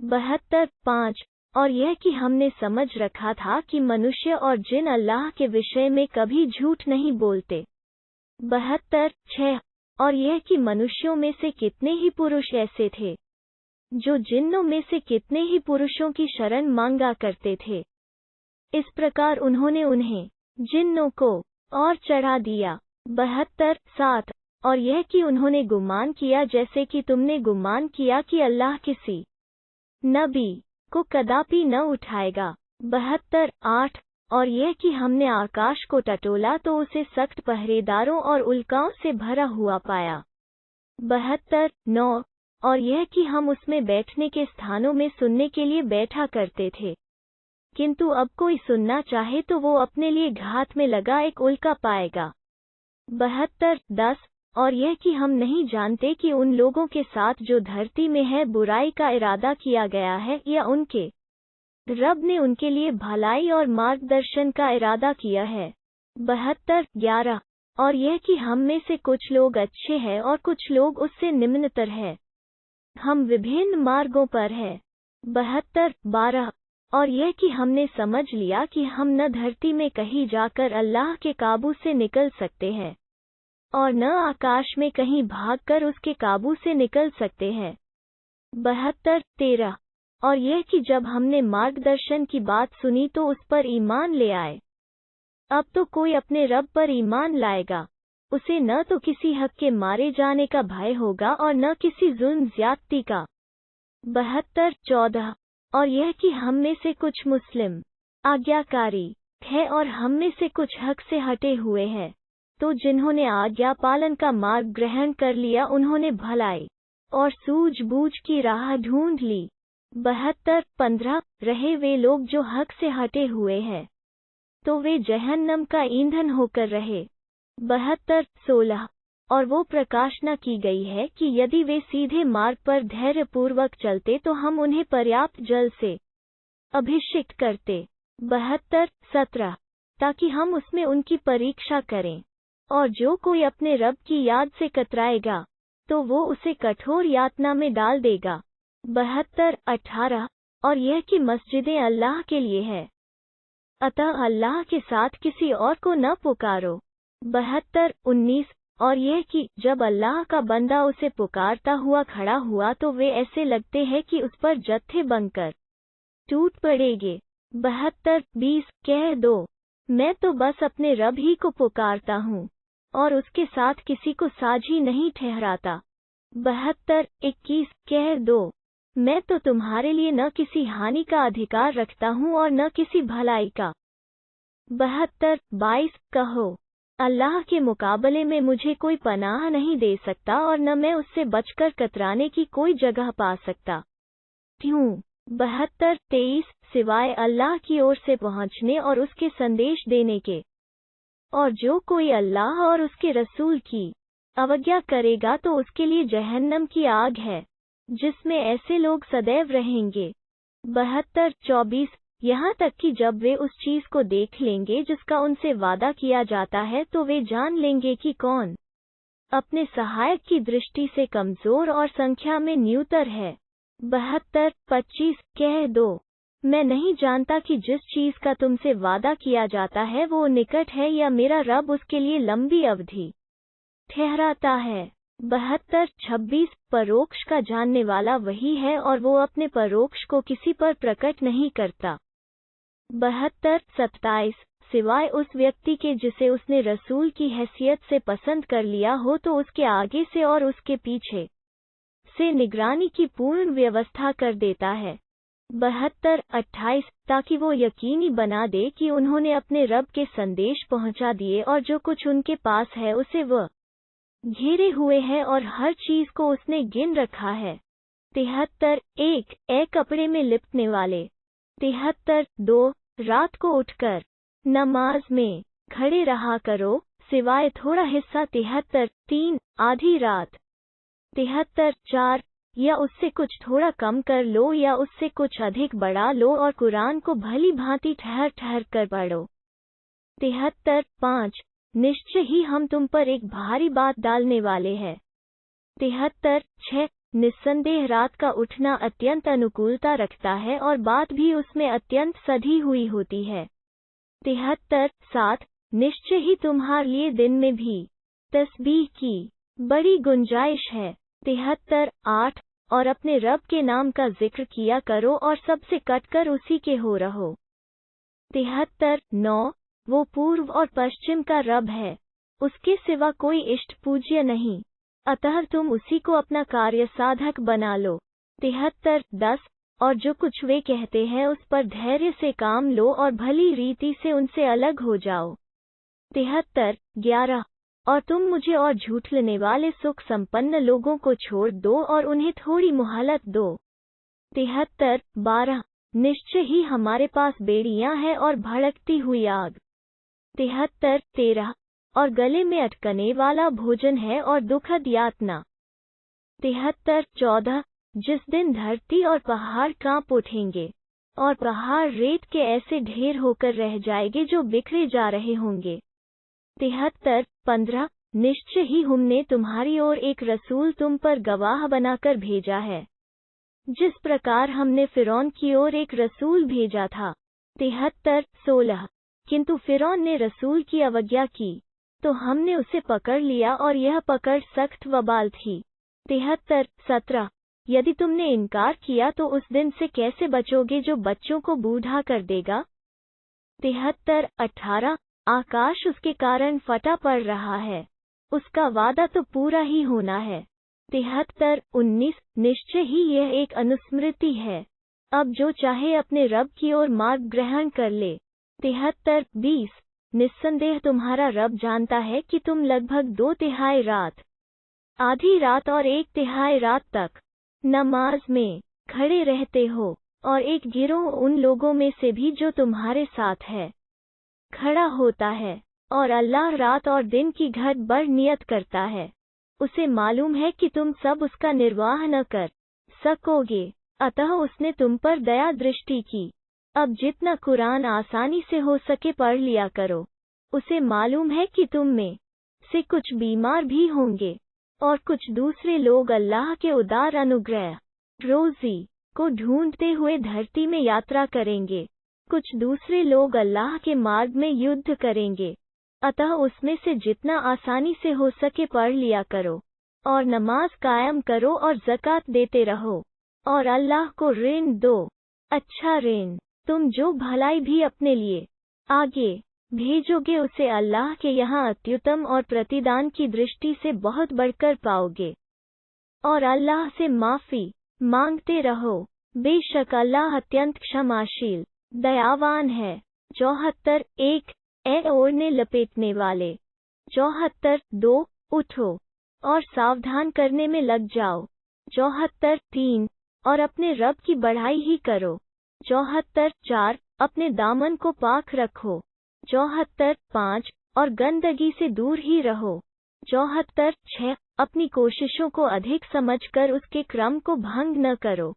72:5 और यह कि हमने समझ रखा था कि मनुष्य और जिन अल्लाह के विषय में कभी झूठ नहीं बोलते। 72:6 और यह कि मनुष्यों में से कितने ही पुरुष ऐसे थे जो जिन्नों में से कितने ही पुरुषों की शरण मांगा करते थे। इस प्रकार उन्होंने उन्हें जिन्नों को और चढ़ा दिया। 72:7 और यह कि उन्होंने गुमान किया जैसे कि तुमने गुमान किया कि अल्लाह किसी नबी को कदापि न उठाएगा। 72:8 और यह कि हमने आकाश को टटोला तो उसे सख्त पहरेदारों और उल्काओं से भरा हुआ पाया। 72:9 और यह कि हम उसमें बैठने के स्थानों में सुनने के लिए बैठा करते थे, किंतु अब कोई सुनना चाहे तो वो अपने लिए घात में लगा एक उल्का पाएगा। 72:10 और यह कि हम नहीं जानते कि उन लोगों के साथ जो धरती में है बुराई का इरादा किया गया है या उनके रब ने उनके लिए भलाई और मार्गदर्शन का इरादा किया है। 72:11 और यह कि हम में से कुछ लोग अच्छे हैं और कुछ लोग उससे निम्नतर है, हम विभिन्न मार्गों पर हैं। 72:12 और यह कि हमने समझ लिया कि हम न धरती में कहीं जाकर अल्लाह के काबू से निकल सकते हैं और न आकाश में कहीं भागकर उसके काबू से निकल सकते हैं। 72:13 और यह कि जब हमने मार्गदर्शन की बात सुनी तो उस पर ईमान ले आए। अब तो कोई अपने रब पर ईमान लाएगा, उसे न तो किसी हक के मारे जाने का भय होगा और न किसी जुल्म ज्यादती का। 72:14 और यह कि हम में से कुछ मुस्लिम आज्ञाकारी है और हम में से कुछ हक से हटे हुए हैं, तो जिन्होंने आज्ञा पालन का मार्ग ग्रहण कर लिया उन्होंने भलाई और सूझबूझ की राह ढूंढ ली। 72:15 रहे वे लोग जो हक से हटे हुए हैं, तो वे जहन्नम का ईंधन होकर रहे। 72:16 और वो प्रकाशना की गई है कि यदि वे सीधे मार्ग पर धैर्यपूर्वक चलते तो हम उन्हें पर्याप्त जल से अभिषिक्त करते। 72:17 ताकि हम उसमें उनकी परीक्षा करें, और जो कोई अपने रब की याद से कतराएगा तो वो उसे कठोर यातना में डाल देगा। 72:18 और यह कि मस्जिदें अल्लाह के लिए है, अतः अल्लाह के साथ किसी और को न पुकारो। 72:19 और यह कि जब अल्लाह का बंदा उसे पुकारता हुआ खड़ा हुआ तो वे ऐसे लगते हैं कि उस पर जत्थे बनकर टूट पड़ेंगे। 72:20 कह दो, मैं तो बस अपने रब ही को पुकारता हूँ और उसके साथ किसी को साझी नहीं ठहराता। 72:21 कह दो, मैं तो तुम्हारे लिए न किसी हानि का अधिकार रखता हूँ और न किसी भलाई का। 72:22 कहो, अल्लाह के मुकाबले में मुझे कोई पनाह नहीं दे सकता और न मैं उससे बचकर कतराने की कोई जगह पा सकता हूँ। 72:23 सिवाय अल्लाह की ओर से पहुँचने और उसके संदेश देने के, और जो कोई अल्लाह और उसके रसूल की अवज्ञा करेगा तो उसके लिए जहन्नम की आग है, जिसमें ऐसे लोग सदैव रहेंगे। 72:24 यहाँ तक कि जब वे उस चीज को देख लेंगे जिसका उनसे वादा किया जाता है तो वे जान लेंगे कि कौन अपने सहायक की दृष्टि से कमजोर और संख्या में न्यूनतर है। 72:25 कह दो, मैं नहीं जानता कि जिस चीज का तुमसे वादा किया जाता है वो निकट है या मेरा रब उसके लिए लंबी अवधि ठहराता है। 72:26 परोक्ष का जानने वाला वही है और वो अपने परोक्ष को किसी पर प्रकट नहीं करता। 72:27 सिवाय उस व्यक्ति के जिसे उसने रसूल की हैसियत से पसंद कर लिया हो तो उसके आगे से और उसके पीछे से निगरानी की पूर्ण व्यवस्था कर देता है। 72:28 ताकि वो यकीनी बना दे कि उन्होंने अपने रब के संदेश पहुंचा दिए और जो कुछ उनके पास है उसे वह घेरे हुए है और हर चीज को उसने गिन रखा है। 73:1 ए कपड़े में लिपटने वाले। 73:2 रात को उठकर नमाज में खड़े रहा करो सिवाय थोड़ा हिस्सा। 73:3 आधी रात। 73:4 या उससे कुछ थोड़ा कम कर लो या उससे कुछ अधिक बढ़ा लो और कुरान को भली भांति ठहर ठहर कर पढ़ो। 73:5 निश्चय ही हम तुम पर एक भारी बात डालने वाले हैं। 73:6 निस्संदेह रात का उठना अत्यंत अनुकूलता रखता है और बात भी उसमें अत्यंत सधी हुई होती है। 73 7 निश्चय ही तुम्हारे लिए दिन में भी तस्बीह की बड़ी गुंजाइश है। 73 8 और अपने रब के नाम का जिक्र किया करो और सबसे कटकर उसी के हो रहो। 73 9 वो पूर्व और पश्चिम का रब है, उसके सिवा कोई इष्ट पूज्य नहीं, अतः तुम उसी को अपना कार्य साधक बना लो। 73 10 और जो कुछ वे कहते हैं उस पर धैर्य से काम लो और भली रीति से उनसे अलग हो जाओ। 73 11 और तुम मुझे और झूठने वाले सुख संपन्न लोगों को छोड़ दो और उन्हें थोड़ी मोहलत दो। 73 12 निश्चय ही हमारे पास बेड़ियां हैं और भड़कती हुई आग। 73 13 और गले में अटकने वाला भोजन है और दुखद यातना। 73 14 जिस दिन धरती और पहाड़ कांप उठेंगे और पहाड़ रेत के ऐसे ढेर होकर रह जाएंगे जो बिखरे जा रहे होंगे। 73 15 निश्चय ही हमने तुम्हारी ओर एक रसूल तुम पर गवाह बनाकर भेजा है, जिस प्रकार हमने फिरौन की ओर एक रसूल भेजा था। 73 16 किंतु फिरौन ने रसूल की अवज्ञा की, तो हमने उसे पकड़ लिया और यह पकड़ सख्त वबाल थी। 73 17 यदि तुमने इनकार किया तो उस दिन से कैसे बचोगे जो बच्चों को बूढ़ा कर देगा। 73 18 आकाश उसके कारण फटा पड़ रहा है, उसका वादा तो पूरा ही होना है। 73 19 निश्चय ही यह एक अनुस्मृति है, अब जो चाहे अपने रब की ओर मार्ग ग्रहण कर ले। 73 20 निस्संदेह तुम्हारा रब जानता है कि तुम लगभग 2/3 रात, आधी रात और 1/3 रात तक नमाज में खड़े रहते हो, और एक गिरोह उन लोगों में से भी जो तुम्हारे साथ है खड़ा होता है, और अल्लाह रात और दिन की घट बढ़ नियत करता है। उसे मालूम है कि तुम सब उसका निर्वाह न कर सकोगे, अतः उसने तुम पर दया दृष्टि की। अब जितना कुरान आसानी से हो सके पढ़ लिया करो। उसे मालूम है कि तुम में से कुछ बीमार भी होंगे, और कुछ दूसरे लोग अल्लाह के उदार अनुग्रह रोजी को ढूंढते हुए धरती में यात्रा करेंगे, कुछ दूसरे लोग अल्लाह के मार्ग में युद्ध करेंगे, अतः उसमें से जितना आसानी से हो सके पढ़ लिया करो, और नमाज कायम करो और ज़कात देते रहो, और अल्लाह को ऋण दो, अच्छा ऋण। तुम जो भलाई भी अपने लिए आगे भेजोगे उसे अल्लाह के यहाँ अत्युत्तम और प्रतिदान की दृष्टि से बहुत बढ़कर पाओगे। और अल्लाह से माफ़ी मांगते रहो, बेशक अल्लाह अत्यंत क्षमाशील दयावान है। 74 1 ए ओढ़ने लपेटने वाले। 74 2 उठो और सावधान करने में लग जाओ। 74 3 और अपने रब की बढ़ाई ही करो। 74 4 अपने दामन को पाक रखो। 74 5 और गंदगी से दूर ही रहो। 74 6 अपनी कोशिशों को अधिक समझकर उसके क्रम को भंग न करो।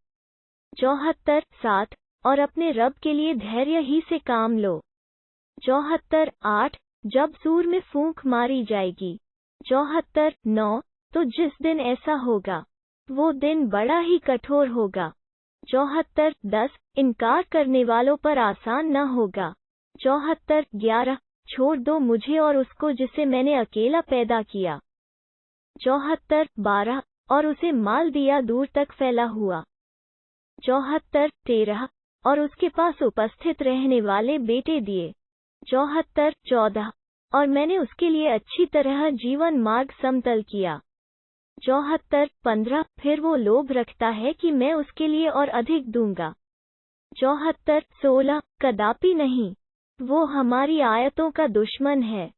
74 7 और अपने रब के लिए धैर्य ही से काम लो। 74 8 जब सूर में फूंक मारी जाएगी। 74 9 तो जिस दिन ऐसा होगा वो दिन बड़ा ही कठोर होगा। 74 10 इनकार करने वालों पर आसान न होगा। 74 11 छोड़ दो मुझे और उसको जिसे मैंने अकेला पैदा किया। 74 12 और उसे माल दिया दूर तक फैला हुआ। 74 13 और उसके पास उपस्थित रहने वाले बेटे दिए। 74 14 और मैंने उसके लिए अच्छी तरह जीवन मार्ग समतल किया। 74 15 फिर वो लोभ रखता है कि मैं उसके लिए और अधिक दूंगा। 74 16 कदापि नहीं, वो हमारी आयतों का दुश्मन है।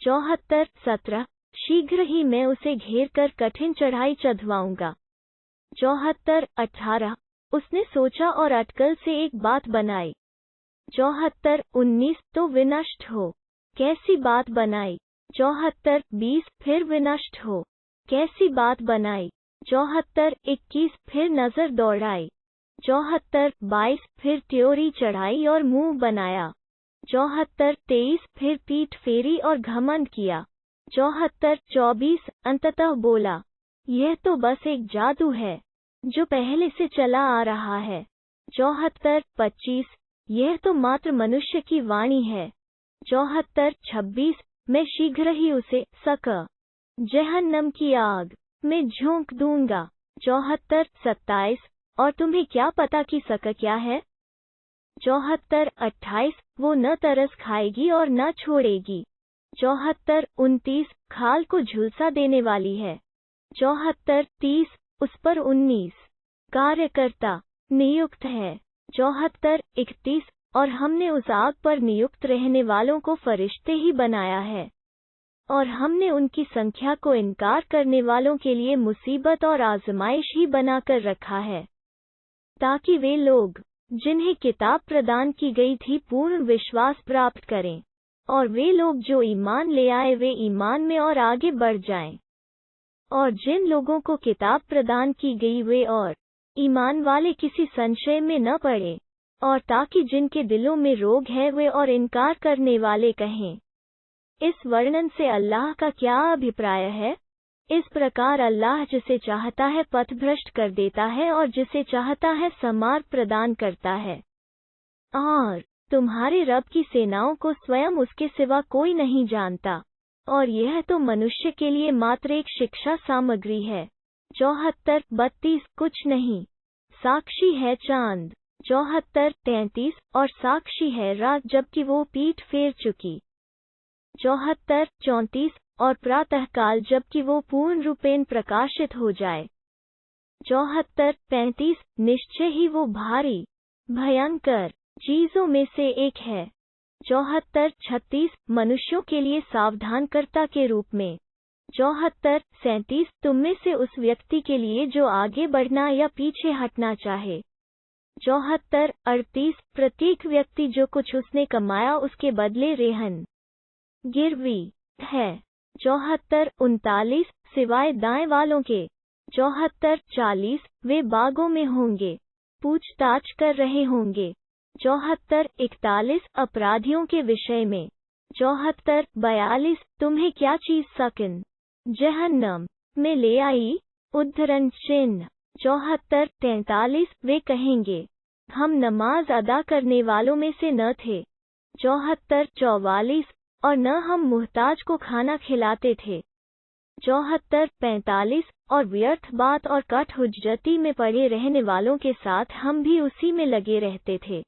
74 17 शीघ्र ही मैं उसे घेर कर कठिन चढ़ाई चढ़वाऊंगा। 74 18 उसने सोचा और अटकल से एक बात बनाई। 74 19 तो विनष्ट हो, कैसी बात बनाई। 74 20 फिर विनष्ट हो, कैसी बात बनाई। 74 21 फिर नजर दौड़ाई। 74 22 फिर त्योरी चढ़ाई और मुंह बनाया। 74 23 फिर पीठ फेरी और घमंड किया। 74 24 अंततः बोला, यह तो बस एक जादू है जो पहले से चला आ रहा है। 74-25 यह तो मात्र मनुष्य की वाणी है। 74-26 मैं शीघ्र ही उसे जहन्नम की आग में झोंक दूंगा। 74-27 और तुम्हें क्या पता कि क्या है? 74-28 वो न तरस खाएगी और न छोड़ेगी। 74-29 खाल को झुलसा देने वाली है। 74-30 उस पर 19 कार्यकर्ता नियुक्त है। 74-31 और हमने उस आग पर नियुक्त रहने वालों को फरिश्ते ही बनाया है, और हमने उनकी संख्या को इनकार करने वालों के लिए मुसीबत और आजमाइश ही बनाकर रखा है, ताकि वे लोग जिन्हें किताब प्रदान की गई थी पूर्ण विश्वास प्राप्त करें, और वे लोग जो ईमान ले आए वे ईमान में और आगे बढ़ जाएं। और जिन लोगों को किताब प्रदान की गई वे और ईमान वाले किसी संशय में न पड़े, और ताकि जिनके दिलों में रोग है वे और इनकार करने वाले कहें, इस वर्णन से अल्लाह का क्या अभिप्राय है? इस प्रकार अल्लाह जिसे चाहता है पथभ्रष्ट कर देता है और जिसे चाहता है समार्ग प्रदान करता है। और तुम्हारे रब की सेनाओं को स्वयं उसके सिवा कोई नहीं जानता, और यह तो मनुष्य के लिए मात्र एक शिक्षा सामग्री है। 74-32 कुछ नहीं, साक्षी है चांद। 74-33 और साक्षी है रात जबकि वो पीठ फेर चुकी। 74-34 और प्रातःकाल जबकि वो पूर्ण रूपेण प्रकाशित हो जाए। 74-35 निश्चय ही वो भारी भयंकर चीजों में से एक है। 74-36 मनुष्यों के लिए सावधानकर्ता के रूप में। 74-37 तुम में से उस व्यक्ति के लिए जो आगे बढ़ना या पीछे हटना चाहे। 74-38 प्रत्येक व्यक्ति जो कुछ उसने कमाया उसके बदले रेहन गिरवी है। 74-39 सिवाय दाएं वालों के। 74-40 वे बागों में होंगे, पूछताछ कर रहे होंगे। 74-41 अपराधियों के विषय में। 74-42 तुम्हें क्या चीज जहन्नम में ले आई? उद्धरण चिन्ह। 74-43 वे कहेंगे, हम नमाज अदा करने वालों में से न थे। 74-44 और न हम मुहताज को खाना खिलाते थे। 74-45 और व्यर्थ बात और कठ हुज्जती में पड़े रहने वालों के साथ हम भी उसी में लगे रहते थे।